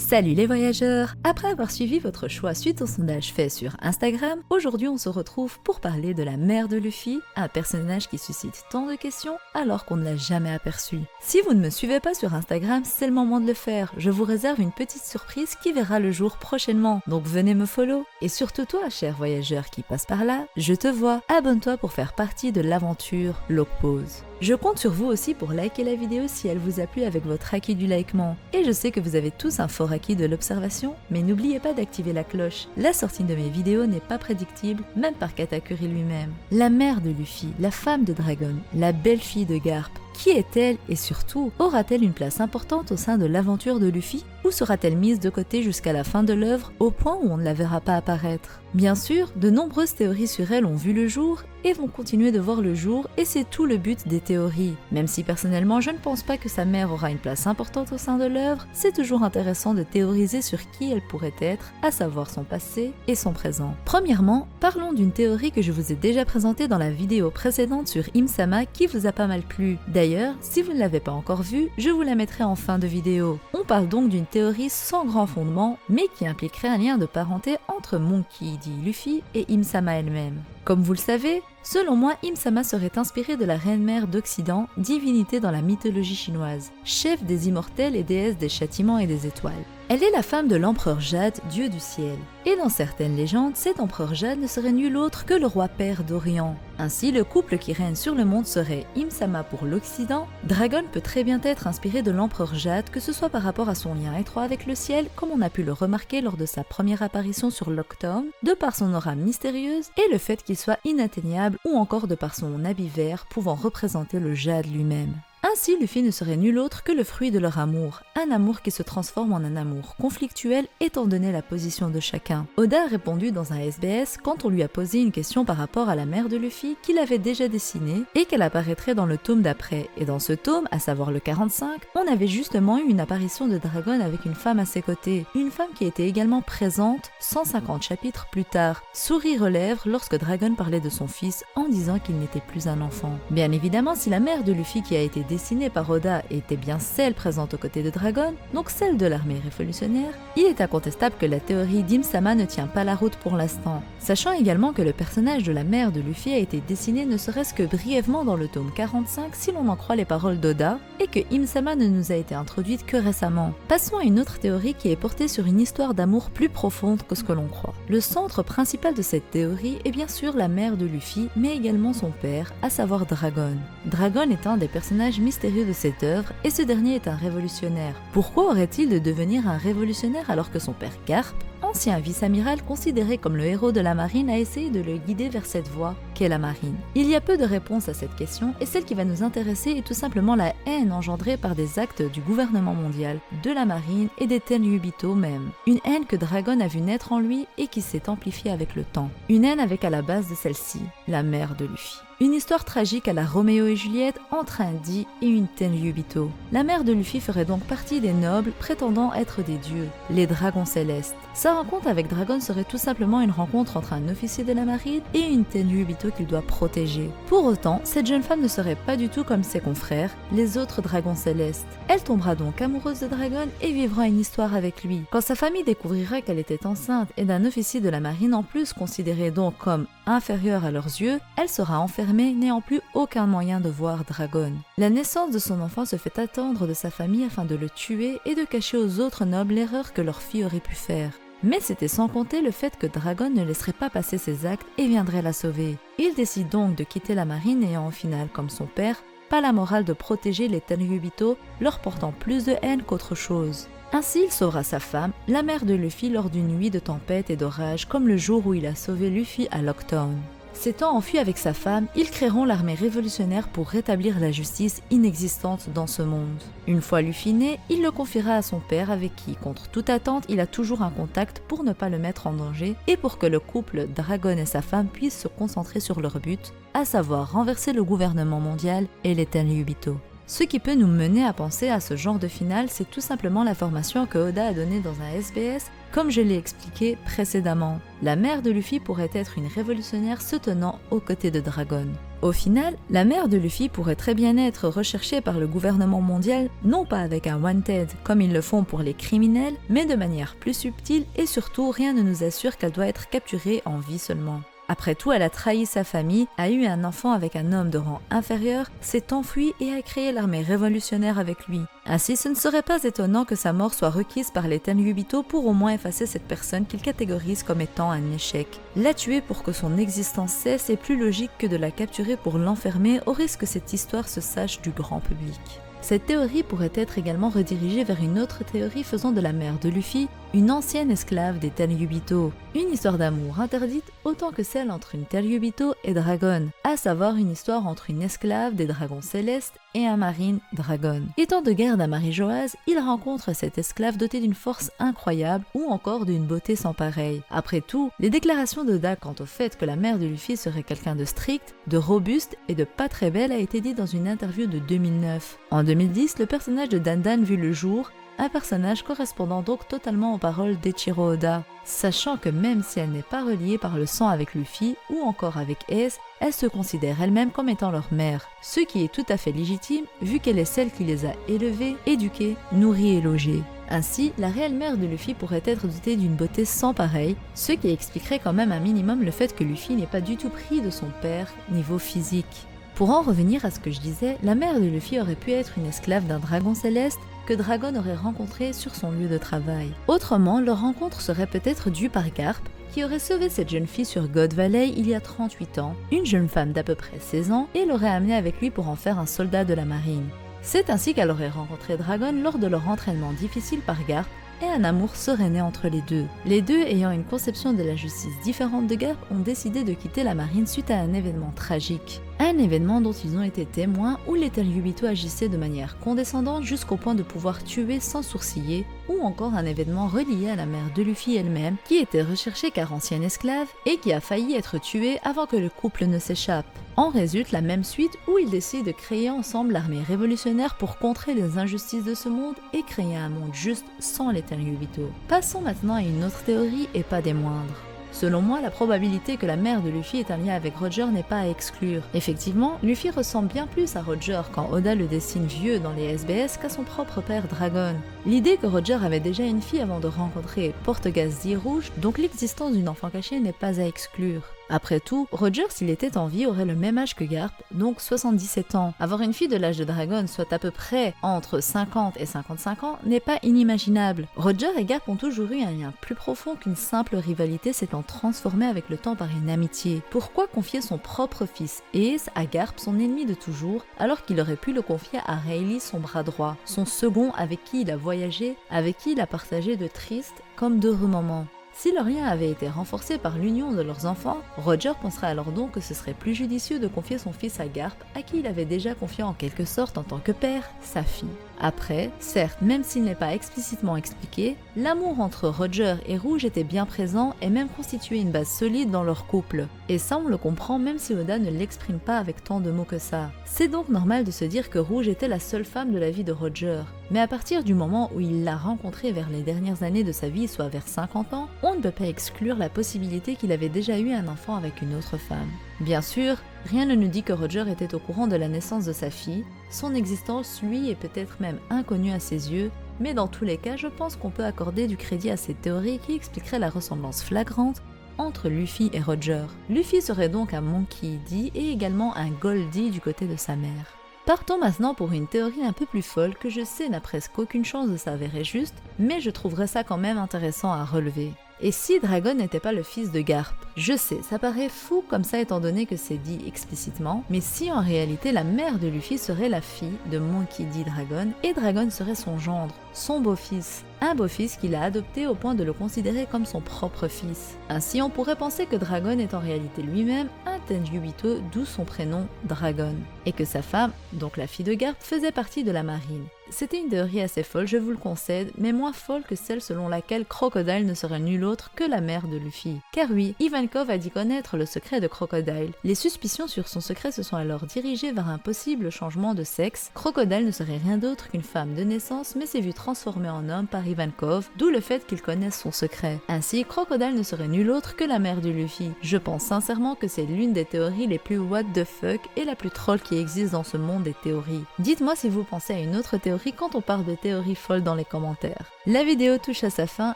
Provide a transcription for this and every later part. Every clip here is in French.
Salut les voyageurs! Après avoir suivi votre choix suite au sondage fait sur Instagram, aujourd'hui on se retrouve pour parler de la mère de Luffy, un personnage qui suscite tant de questions alors qu'on ne l'a jamais aperçu. Si vous ne me suivez pas sur Instagram, c'est le moment de le faire. Je vous réserve une petite surprise qui verra le jour prochainement, donc venez me follow. Et surtout toi, cher voyageur qui passe par là, je te vois, abonne-toi pour faire partie de l'aventure Logpause. Je compte sur vous aussi pour liker la vidéo si elle vous a plu avec votre acquis du likement. Et je sais que vous avez tous un fort acquis de l'observation, mais n'oubliez pas d'activer la cloche. La sortie de mes vidéos n'est pas prédictible, même par Katakuri lui-même. La mère de Luffy, la femme de Dragon, la belle-fille de Garp. Qui est-elle et surtout, aura-t-elle une place importante au sein de l'aventure de Luffy ou sera-t-elle mise de côté jusqu'à la fin de l'œuvre au point où on ne la verra pas apparaître? Bien sûr, de nombreuses théories sur elle ont vu le jour et vont continuer de voir le jour et c'est tout le but des théories. Même si personnellement je ne pense pas que sa mère aura une place importante au sein de l'œuvre, c'est toujours intéressant de théoriser sur qui elle pourrait être, à savoir son passé et son présent. Premièrement, parlons d'une théorie que je vous ai déjà présentée dans la vidéo précédente sur Im-sama qui vous a pas mal plu. D'ailleurs, si vous ne l'avez pas encore vue, je vous la mettrai en fin de vidéo. On parle donc d'une théorie sans grand fondement, mais qui impliquerait un lien de parenté entre Monkey dit Luffy et Im-sama elle-même. Comme vous le savez, selon moi, Im-sama serait inspirée de la Reine-Mère d'Occident, divinité dans la mythologie chinoise, chef des immortels et déesse des châtiments et des étoiles. Elle est la femme de l'empereur Jade, dieu du ciel. Et dans certaines légendes, cet empereur Jade ne serait nul autre que le roi père d'Orient. Ainsi, le couple qui règne sur le monde serait Im-sama pour l'Occident. Dragon peut très bien être inspiré de l'empereur Jade, que ce soit par rapport à son lien étroit avec le ciel, comme on a pu le remarquer lors de sa première apparition sur Locktown, de par son aura mystérieuse et le fait qu'il soit inatteignable, ou encore de par son habit vert pouvant représenter le Jade lui-même. Ainsi, Luffy ne serait nul autre que le fruit de leur amour, un amour qui se transforme en un amour conflictuel étant donné la position de chacun. Oda a répondu dans un SBS quand on lui a posé une question par rapport à la mère de Luffy qu'il avait déjà dessinée et qu'elle apparaîtrait dans le tome d'après. Et dans ce tome, à savoir le 45, on avait justement eu une apparition de Dragon avec une femme à ses côtés, une femme qui était également présente 150 chapitres plus tard, sourire aux lèvres lorsque Dragon parlait de son fils en disant qu'il n'était plus un enfant. Bien évidemment, si la mère de Luffy qui a été dessinée par Oda était bien celle présente aux côtés de Dragon, donc celle de l'armée révolutionnaire, il est incontestable que la théorie d'Im-sama ne tient pas la route pour l'instant. Sachant également que le personnage de la mère de Luffy a été dessiné ne serait-ce que brièvement dans le tome 45 si l'on en croit les paroles d'Oda, et que Im-sama ne nous a été introduite que récemment. Passons à une autre théorie qui est portée sur une histoire d'amour plus profonde que ce que l'on croit. Le centre principal de cette théorie est bien sûr la mère de Luffy, mais également son père, à savoir Dragon. Dragon est un des personnages mystérieux de cette œuvre et ce dernier est un révolutionnaire. Pourquoi aurait-il de devenir un révolutionnaire alors que son père Garp, ancien vice-amiral considéré comme le héros de la marine, a essayé de le guider vers cette voie qu'est la marine? Il y a peu de réponses à cette question et celle qui va nous intéresser est tout simplement la haine engendrée par des actes du gouvernement mondial, de la marine et des Tenryubito même. Une haine que Dragon a vu naître en lui et qui s'est amplifiée avec le temps. Une haine avec à la base de celle-ci, la mère de Luffy. Une histoire tragique à la Roméo et Juliette entre un Di et une Tenryubito. La mère de Luffy ferait donc partie des nobles prétendant être des dieux, les dragons célestes. Sa rencontre avec Dragon serait tout simplement une rencontre entre un officier de la marine et une Tenryubito qu'il doit protéger. Pour autant, cette jeune femme ne serait pas du tout comme ses confrères, les autres dragons célestes. Elle tombera donc amoureuse de Dragon et vivra une histoire avec lui. Quand sa famille découvrira qu'elle était enceinte et d'un officier de la marine en plus considéré donc comme inférieur à leurs yeux, elle sera enfermée, n'ayant plus aucun moyen de voir Dragon. La naissance de son enfant se fait attendre de sa famille afin de le tuer et de cacher aux autres nobles l'erreur que leur fille aurait pu faire. Mais c'était sans compter le fait que Dragon ne laisserait pas passer ses actes et viendrait la sauver. Il décide donc de quitter la marine ayant au final, comme son père, pas la morale de protéger les Tenryubito, leur portant plus de haine qu'autre chose. Ainsi, il sauvera sa femme, la mère de Luffy, lors d'une nuit de tempête et d'orage, comme le jour où il a sauvé Luffy à Locktown. S'étant enfui avec sa femme, ils créeront l'armée révolutionnaire pour rétablir la justice inexistante dans ce monde. Une fois Luffy né, il le confiera à son père avec qui, contre toute attente, il a toujours un contact pour ne pas le mettre en danger et pour que le couple Dragon et sa femme puissent se concentrer sur leur but, à savoir renverser le gouvernement mondial et les Tenryubito. Ce qui peut nous mener à penser à ce genre de finale, c'est tout simplement l'information que Oda a donnée dans un SBS, comme je l'ai expliqué précédemment. La mère de Luffy pourrait être une révolutionnaire se tenant aux côtés de Dragon. Au final, la mère de Luffy pourrait très bien être recherchée par le gouvernement mondial, non pas avec un wanted comme ils le font pour les criminels, mais de manière plus subtile et surtout rien ne nous assure qu'elle doit être capturée en vie seulement. Après tout, elle a trahi sa famille, a eu un enfant avec un homme de rang inférieur, s'est enfuie et a créé l'armée révolutionnaire avec lui. Ainsi, ce ne serait pas étonnant que sa mort soit requise par les Tenryubito pour au moins effacer cette personne qu'ils catégorisent comme étant un échec. La tuer pour que son existence cesse est plus logique que de la capturer pour l'enfermer au risque que cette histoire se sache du grand public. Cette théorie pourrait être également redirigée vers une autre théorie faisant de la mère de Luffy une ancienne esclave des Tenryubito. Une histoire d'amour interdite autant que celle entre une Tenryubito et Dragon, à savoir une histoire entre une esclave des dragons célestes et un marine Dragon. Étant de garde à Marie-Joase, il rencontre cette esclave dotée d'une force incroyable ou encore d'une beauté sans pareille. Après tout, les déclarations d'Oda quant au fait que la mère de Luffy serait quelqu'un de strict, de robuste et de pas très belle a été dit dans une interview de 2009. En 2010, le personnage de Dandan vit le jour, un personnage correspondant donc totalement aux paroles d'Eiichiro Oda, sachant que même si elle n'est pas reliée par le sang avec Luffy ou encore avec Ace, elle se considère elle-même comme étant leur mère, ce qui est tout à fait légitime vu qu'elle est celle qui les a élevés, éduqués, nourris et logés. Ainsi, la réelle mère de Luffy pourrait être dotée d'une beauté sans pareille, ce qui expliquerait quand même un minimum le fait que Luffy n'ait pas du tout pris de son père niveau physique. Pour en revenir à ce que je disais, la mère de Luffy aurait pu être une esclave d'un dragon céleste que Dragon aurait rencontré sur son lieu de travail. Autrement, leur rencontre serait peut-être due par Garp, qui aurait sauvé cette jeune fille sur God Valley il y a 38 ans, une jeune femme d'à peu près 16 ans, et l'aurait amenée avec lui pour en faire un soldat de la marine. C'est ainsi qu'elle aurait rencontré Dragon lors de leur entraînement difficile par Garp, et un amour serait né entre les deux. Les deux, ayant une conception de la justice différente de Garp, ont décidé de quitter la marine suite à un événement tragique. Un événement dont ils ont été témoins où les Tenryubito agissaient de manière condescendante jusqu'au point de pouvoir tuer sans sourciller, ou encore un événement relié à la mère de Luffy elle-même, qui était recherchée car ancienne esclave et qui a failli être tuée avant que le couple ne s'échappe. En résulte la même suite où ils décident de créer ensemble l'armée révolutionnaire pour contrer les injustices de ce monde et créer un monde juste sans les Tenryubito. Passons maintenant à une autre théorie et pas des moindres. Selon moi, la probabilité que la mère de Luffy ait un lien avec Roger n'est pas à exclure. Effectivement, Luffy ressemble bien plus à Roger quand Oda le dessine vieux dans les SBS qu'à son propre père Dragon. L'idée que Roger avait déjà une fille avant de rencontrer Portugaz D Rouge, donc l'existence d'une enfant cachée n'est pas à exclure. Après tout, Roger, s'il était en vie, aurait le même âge que Garp, donc 77 ans. Avoir une fille de l'âge de Dragon, soit à peu près entre 50 et 55 ans, n'est pas inimaginable. Roger et Garp ont toujours eu un lien plus profond qu'une simple rivalité s'étant transformée avec le temps par une amitié. Pourquoi confier son propre fils Ace à Garp, son ennemi de toujours, alors qu'il aurait pu le confier à Rayleigh, son bras droit, son second avec qui il a voyagé, avec qui il a partagé de tristes comme d'heureux moments? Si leur lien avait été renforcé par l'union de leurs enfants, Roger penserait alors donc que ce serait plus judicieux de confier son fils à Garp, à qui il avait déjà confié en quelque sorte en tant que père, sa fille. Après, certes, même s'il n'est pas explicitement expliqué, l'amour entre Roger et Rouge était bien présent et même constituait une base solide dans leur couple. Et ça on le comprend même si Oda ne l'exprime pas avec tant de mots que ça. C'est donc normal de se dire que Rouge était la seule femme de la vie de Roger. Mais à partir du moment où il l'a rencontrée vers les dernières années de sa vie, soit vers 50 ans, on ne peut pas exclure la possibilité qu'il avait déjà eu un enfant avec une autre femme. Bien sûr, rien ne nous dit que Roger était au courant de la naissance de sa fille, son existence lui est peut-être même inconnue à ses yeux, mais dans tous les cas je pense qu'on peut accorder du crédit à cette théorie qui expliquerait la ressemblance flagrante entre Luffy et Roger. Luffy serait donc un Monkey D et également un Goldie du côté de sa mère. Partons maintenant pour une théorie un peu plus folle que je sais n'a presque aucune chance de s'avérer juste, mais je trouverais ça quand même intéressant à relever. Et si Dragon n'était pas le fils de Garp? Je sais, ça paraît fou comme ça étant donné que c'est dit explicitement, mais si en réalité la mère de Luffy serait la fille de Monkey D. Dragon et Dragon serait son gendre, son beau-fils, un beau-fils qu'il a adopté au point de le considérer comme son propre fils. Ainsi on pourrait penser que Dragon est en réalité lui-même un Tenryubito, d'où son prénom Dragon, et que sa femme, donc la fille de Garp, faisait partie de la marine. C'était une théorie assez folle, je vous le concède, mais moins folle que celle selon laquelle Crocodile ne serait nul autre que la mère de Luffy. Car oui, Ivankov a dit connaître le secret de Crocodile. Les suspicions sur son secret se sont alors dirigées vers un possible changement de sexe. Crocodile ne serait rien d'autre qu'une femme de naissance, mais s'est vu transformée en homme par Ivankov, d'où le fait qu'il connaisse son secret. Ainsi, Crocodile ne serait nul autre que la mère de Luffy. Je pense sincèrement que c'est l'une l'une des théories les plus what the fuck et la plus troll qui existe dans ce monde des théories. Dites-moi si vous pensez à une autre théorie quand on parle de théories folles dans les commentaires. La vidéo touche à sa fin,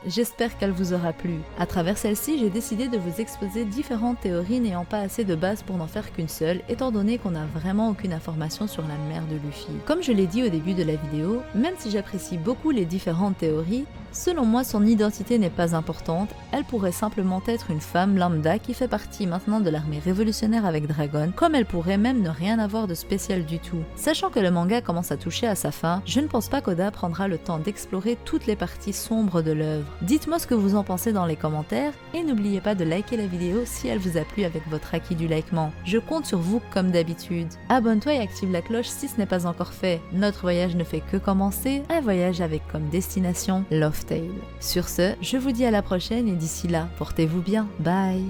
j'espère qu'elle vous aura plu. À travers celle-ci, j'ai décidé de vous exposer différentes théories n'ayant pas assez de base pour n'en faire qu'une seule, étant donné qu'on n'a vraiment aucune information sur la mère de Luffy. Comme je l'ai dit au début de la vidéo, même si j'apprécie beaucoup les différentes théories, selon moi, son identité n'est pas importante, elle pourrait simplement être une femme lambda qui fait partie maintenant de l'armée révolutionnaire avec Dragon, comme elle pourrait même ne rien avoir de spécial du tout. Sachant que le manga commence à toucher à sa fin, je ne pense pas qu'Oda prendra le temps d'explorer toutes les parties sombres de l'œuvre. Dites-moi ce que vous en pensez dans les commentaires, et n'oubliez pas de liker la vidéo si elle vous a plu avec votre acquis du likement. Je compte sur vous comme d'habitude. Abonne-toi et active la cloche si ce n'est pas encore fait. Notre voyage ne fait que commencer, un voyage avec comme destination Laugh Tale. Sur ce, je vous dis à la prochaine et d'ici là, portez-vous bien. Bye!